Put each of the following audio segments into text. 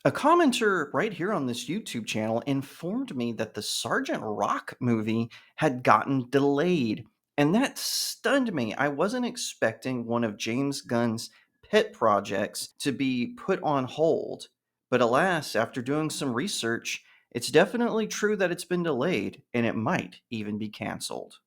A commenter right here on this YouTube channel informed me that the Sergeant Rock movie had gotten delayed, and that stunned me. I wasn't expecting one of James Gunn's pet projects to be put on hold. But alas, after doing some research, it's definitely true that it's been delayed, and it might even be canceled.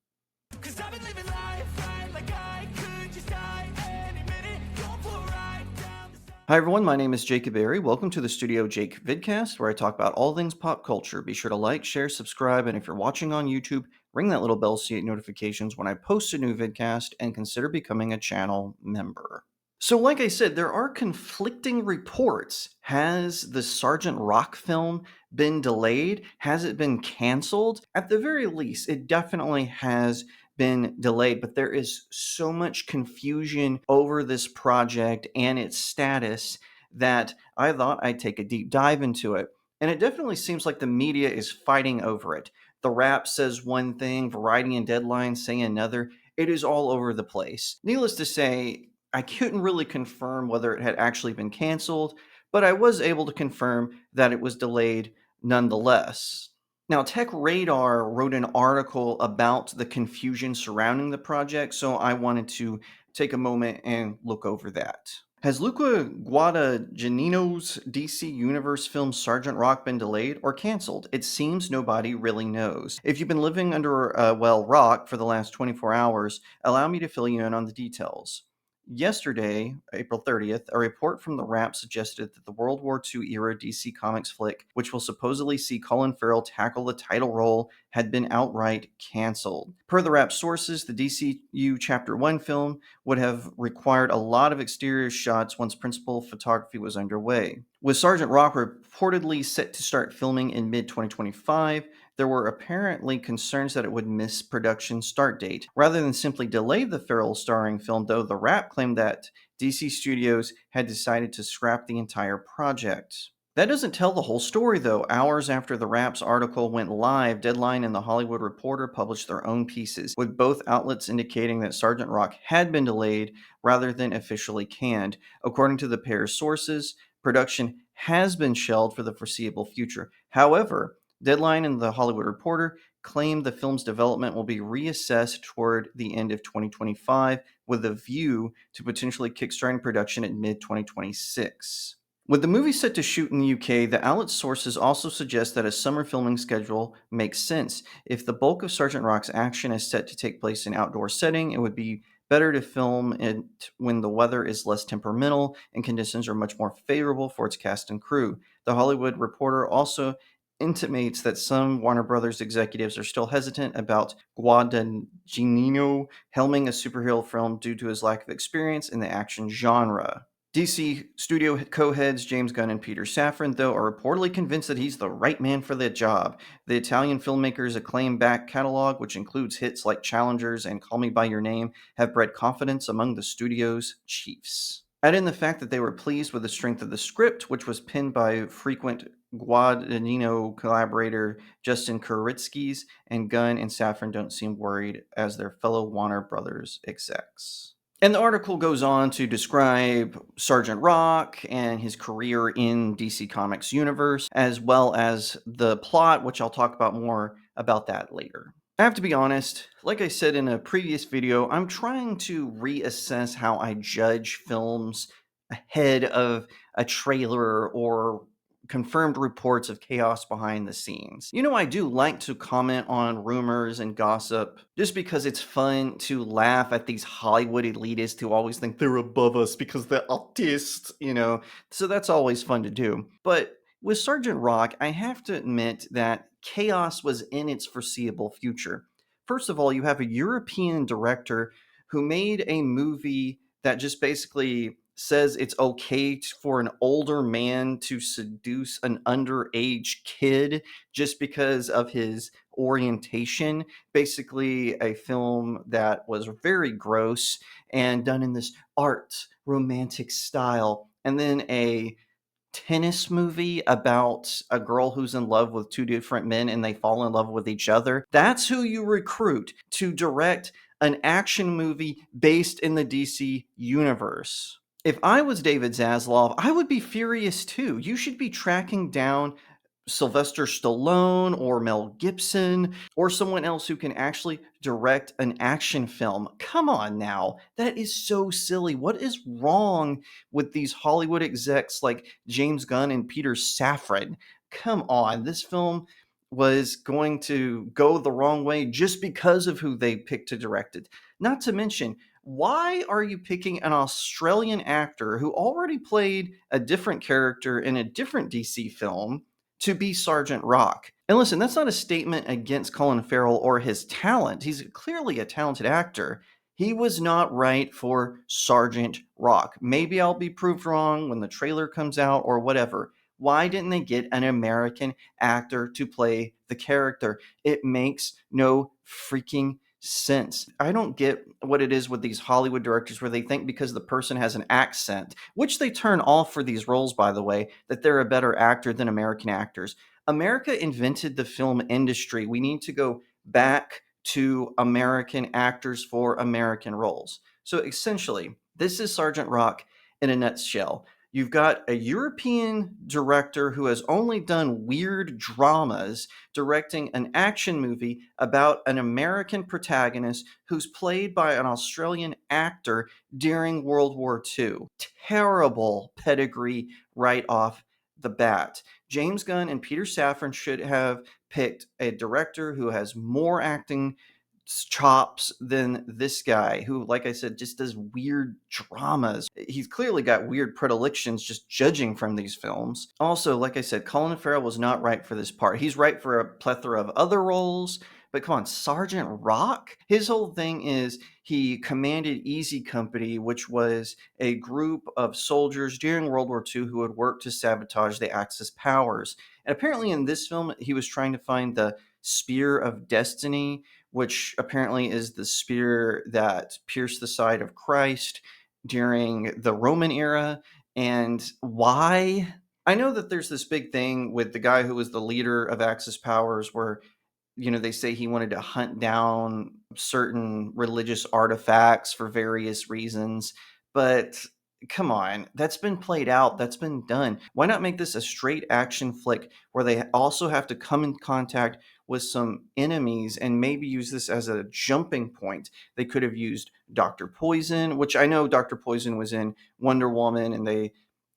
'Cause I've been living life right like I could just die any minute. Going for a ride down the side. Hi everyone, my name is Jacob Berry. Welcome to the StudioJake vidcast, where I talk about all things pop culture. Be sure to like, share, subscribe, and if you're watching on YouTube, ring that little bell so you get notifications when I post a new vidcast, and consider becoming a channel member. So, like I said, there are conflicting reports. Has the Sergeant Rock film been delayed? Has it been canceled? At the very least, it definitely has been delayed, but there is so much confusion over this project and its status that I thought I'd take a deep dive into it. And it definitely seems like the media is fighting over it. The Wrap says one thing, Variety and Deadline say another. It is all over the place. Needless to say, I couldn't really confirm whether it had actually been canceled, but I was able to confirm that it was delayed nonetheless. Now, Tech Radar wrote an article about the confusion surrounding the project, so I wanted to take a moment and look over that. Has Luca Guadagnino's DC Universe film Sergeant Rock been delayed or canceled? It seems nobody really knows. If you've been living under a rock for the last 24 hours, allow me to fill you in on the details. Yesterday, April 30th, a report from The Wrap suggested that the World War II era DC Comics flick, which will supposedly see Colin Farrell tackle the title role, had been outright canceled. Per The Wrap sources, the DCU Chapter 1 film would have required a lot of exterior shots once principal photography was underway. With Sergeant Rock reportedly set to start filming in mid 2025, there were apparently concerns that it would miss production start date. Rather than simply delay the Farrell starring film, though, the Wrap claimed that DC Studios had decided to scrap the entire project. That doesn't tell the whole story, though. Hours after the Wrap's article went live, Deadline and The Hollywood Reporter published their own pieces, with both outlets indicating that Sergeant Rock had been delayed rather than officially canned. According to the pair's sources, production has been shelved for the foreseeable future. However, Deadline and The Hollywood Reporter claim the film's development will be reassessed toward the end of 2025 with a view to potentially kickstarting production at mid 2026. With the movie set to shoot in the UK, the outlet's sources also suggest that a summer filming schedule makes sense. If the bulk of Sergeant Rock's action is set to take place in outdoor setting, it would be better to film it when the weather is less temperamental and conditions are much more favorable for its cast and crew. The Hollywood Reporter also intimates that some Warner Brothers executives are still hesitant about Guadagnino helming a superhero film due to his lack of experience in the action genre. DC studio co-heads James Gunn and Peter Safran, though, are reportedly convinced that he's the right man for the job. The Italian filmmaker's acclaimed back catalog, which includes hits like Challengers and Call Me By Your Name, have bred confidence among the studio's chiefs. Add in the fact that they were pleased with the strength of the script, which was penned by frequent Guadagnino collaborator Justin Kuritzkis, and Gunn and Safran don't seem worried as their fellow Warner Brothers execs. And the article goes on to describe Sergeant Rock and his career in DC Comics universe, as well as the plot, which I'll talk about more about that later. I have to be honest, like I said in a previous video, I'm trying to reassess how I judge films ahead of a trailer or confirmed reports of chaos behind the scenes. I do like to comment on rumors and gossip just because it's fun to laugh at these Hollywood elitists who always think they're above us because they're artists. So that's always fun to do. But with Sergeant Rock, I have to admit that chaos was in its foreseeable future. First of all, you have a European director who made a movie that just basically says it's okay for an older man to seduce an underage kid just because of his orientation. Basically, a film that was very gross and done in this art romantic style. And then a tennis movie about a girl who's in love with two different men and they fall in love with each other. That's who you recruit to direct an action movie based in the DC universe. If I was David Zaslav, I would be furious too. You should be tracking down Sylvester Stallone or Mel Gibson or someone else who can actually direct an action film. Come on now. That is so silly. What is wrong with these Hollywood execs like James Gunn and Peter Safran? Come on. This film was going to go the wrong way just because of who they picked to direct it. Not to mention, why are you picking an Australian actor who already played a different character in a different DC film to be Sergeant Rock? And listen, that's not a statement against Colin Farrell or his talent. He's clearly a talented actor. He was not right for Sergeant Rock. Maybe I'll be proved wrong when the trailer comes out or whatever. Why didn't they get an American actor to play the character? It makes no freaking sense. I don't get what it is with these Hollywood directors where they think because the person has an accent, which they turn off for these roles, by the way, that they're a better actor than American actors. America invented the film industry. We need to go back to American actors for American roles. So essentially, this is Sergeant Rock in a nutshell. You've got a European director who has only done weird dramas directing an action movie about an American protagonist who's played by an Australian actor during World War II. Terrible pedigree right off the bat. James Gunn and Peter Safran should have picked a director who has more acting chops than this guy who, like I said, just does weird dramas. He's clearly got weird predilections just judging from these films. Also, like I said, Colin Farrell was not right for this part. He's right for a plethora of other roles, but come on, Sergeant Rock? His whole thing is he commanded Easy Company, which was a group of soldiers during World War II who would work to sabotage the Axis powers. And apparently in this film, he was trying to find the Spear of Destiny, which apparently is the spear that pierced the side of Christ during the Roman era. And why? I know that there's this big thing with the guy who was the leader of Axis powers where they say he wanted to hunt down certain religious artifacts for various reasons. But come on, that's been played out, that's been done. Why not make this a straight action flick where they also have to come in contact with some enemies and maybe use this as a jumping point? They could have used Dr. Poison, which I know Dr. Poison was in Wonder Woman and they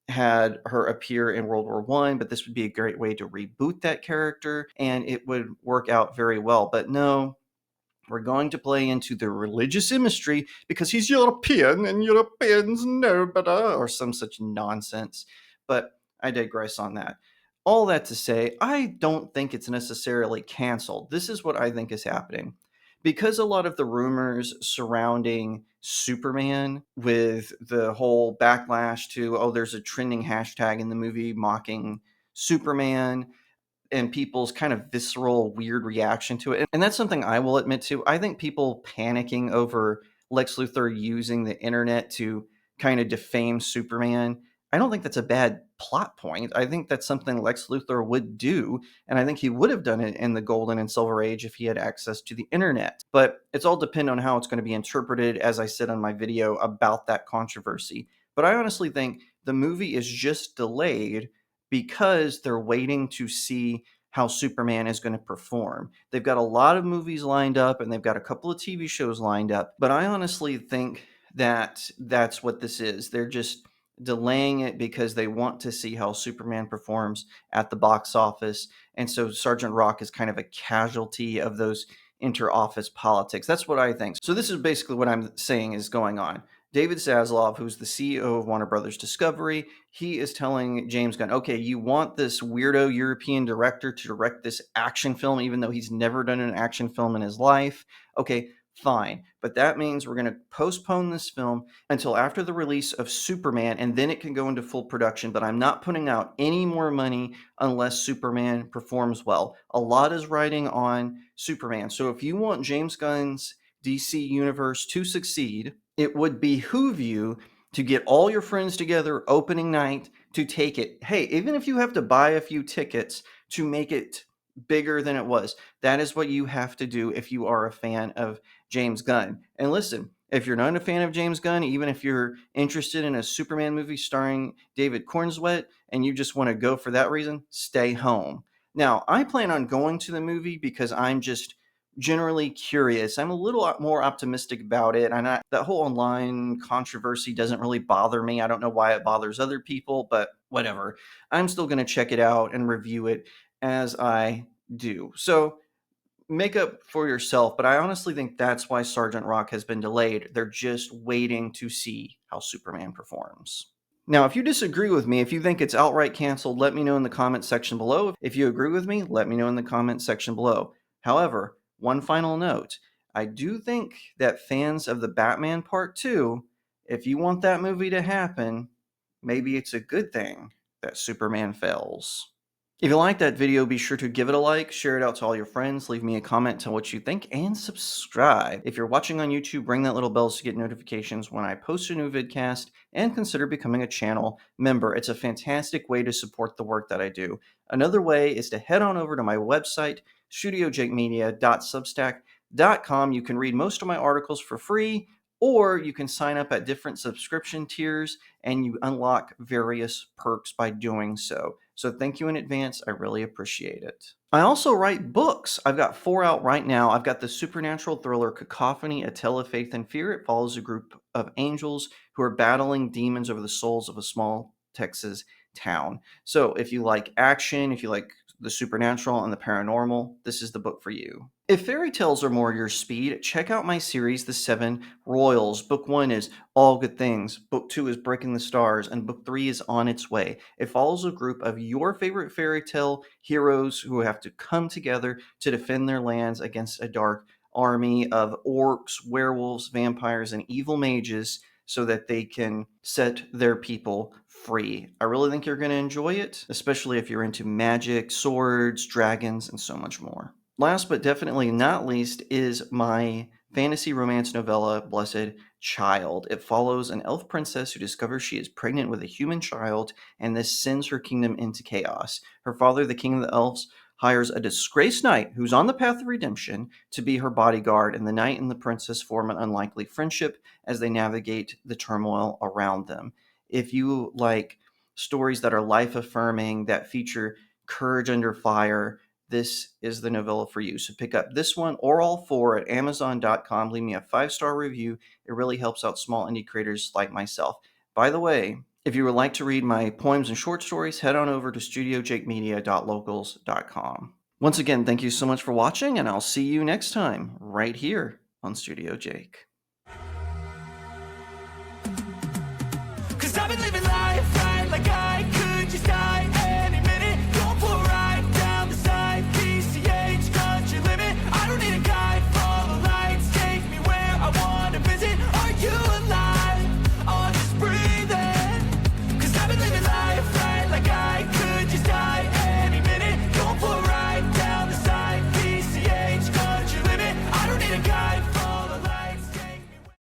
had her appear in World War One, but this would be a great way to reboot that character and it would work out very well. But no, we're going to play into the religious imagery because he's European and Europeans know better, or some such nonsense. But I digress on that. All that to say, I don't think it's necessarily canceled. This is what I think is happening. Because a lot of the rumors surrounding Superman, with the whole backlash to, oh, there's a trending hashtag in the movie mocking Superman, and people's kind of visceral, weird reaction to it. And that's something I will admit to. I think people panicking over Lex Luthor using the internet to kind of defame Superman, I don't think that's a bad plot point. I think that's something Lex Luthor would do. And I think he would have done it in the Golden and Silver Age if he had access to the internet. But it's all dependent on how it's going to be interpreted, as I said on my video about that controversy. But I honestly think the movie is just delayed because they're waiting to see how Superman is going to perform. They've got a lot of movies lined up and they've got a couple of TV shows lined up, but I honestly think that that's what this is. They're just delaying it because they want to see how Superman performs at the box office. And so Sergeant Rock is kind of a casualty of those inter-office politics. That's what I think. So this is basically what I'm saying is going on. David Zaslav, who's the CEO of Warner Brothers Discovery, he is telling James Gunn, okay, you want this weirdo European director to direct this action film, even though he's never done an action film in his life. Okay, fine. But that means we're going to postpone this film until after the release of Superman, and then it can go into full production. But I'm not putting out any more money unless Superman performs well. A lot is riding on Superman. So if you want James Gunn's DC universe to succeed, it would behoove you to get all your friends together opening night to take it. Hey, even if you have to buy a few tickets to make it bigger than it was, that is what you have to do if you are a fan of James Gunn. And listen, If you're not a fan of James Gunn, even if you're interested in a Superman movie starring David Cornswet and you just want to go for that reason, stay home. Now, I plan on going to the movie because I'm just generally curious. I'm a little more optimistic about it. And that whole online controversy doesn't really bother me. I don't know why it bothers other people, but whatever. I'm still going to check it out and review it as I do. So, make up for yourself, but I honestly think that's why Sergeant Rock has been delayed. They're just waiting to see how Superman performs. Now, if you disagree with me, if you think it's outright canceled, let me know in the comments section below. If you agree with me, let me know in the comments section below. However, one final note. I do think that fans of the Batman Part 2, if you want that movie to happen, maybe it's a good thing that Superman fails. If you liked that video, be sure to give it a like, share it out to all your friends, leave me a comment, tell what you think, and subscribe. If you're watching on YouTube, ring that little bell to get notifications when I post a new vidcast, and consider becoming a channel member. It's a fantastic way to support the work that I do. Another way is to head on over to my website, studiojakemedia.substack.com. You can read most of my articles for free, or you can sign up at different subscription tiers and you unlock various perks by doing so. So thank you in advance. I really appreciate it. I also write books. I've got 4 out right now. I've got the supernatural thriller Cacophony, A Tale of Faith and Fear. It follows a group of angels who are battling demons over the souls of a small Texas town. So if you like action, if you like the supernatural and the paranormal, this is the book for you. If fairy tales are more your speed, check out my series, The Seven Royals. Book 1 is All Good Things, Book 2 is Breaking the Stars, and Book 3 is On Its Way. It follows a group of your favorite fairy tale heroes who have to come together to defend their lands against a dark army of orcs, werewolves, vampires, and evil mages so that they can set their people free. I really think you're going to enjoy it, especially if you're into magic, swords, dragons, and so much more. Last but definitely not least is my fantasy romance novella, Blessed Child. It follows an elf princess who discovers she is pregnant with a human child, and this sends her kingdom into chaos. Her father, the king of the elves, hires a disgraced knight who's on the path of redemption to be her bodyguard, and the knight and the princess form an unlikely friendship as they navigate the turmoil around them. If you like stories that are life affirming, that feature courage under fire, this is the novella for you. So pick up this one or all 4 at Amazon.com. Leave me a 5-star review. It really helps out small indie creators like myself. By the way, if you would like to read my poems and short stories, head on over to StudioJakeMedia.locals.com. Once again, thank you so much for watching, and I'll see you next time right here on Studio Jake.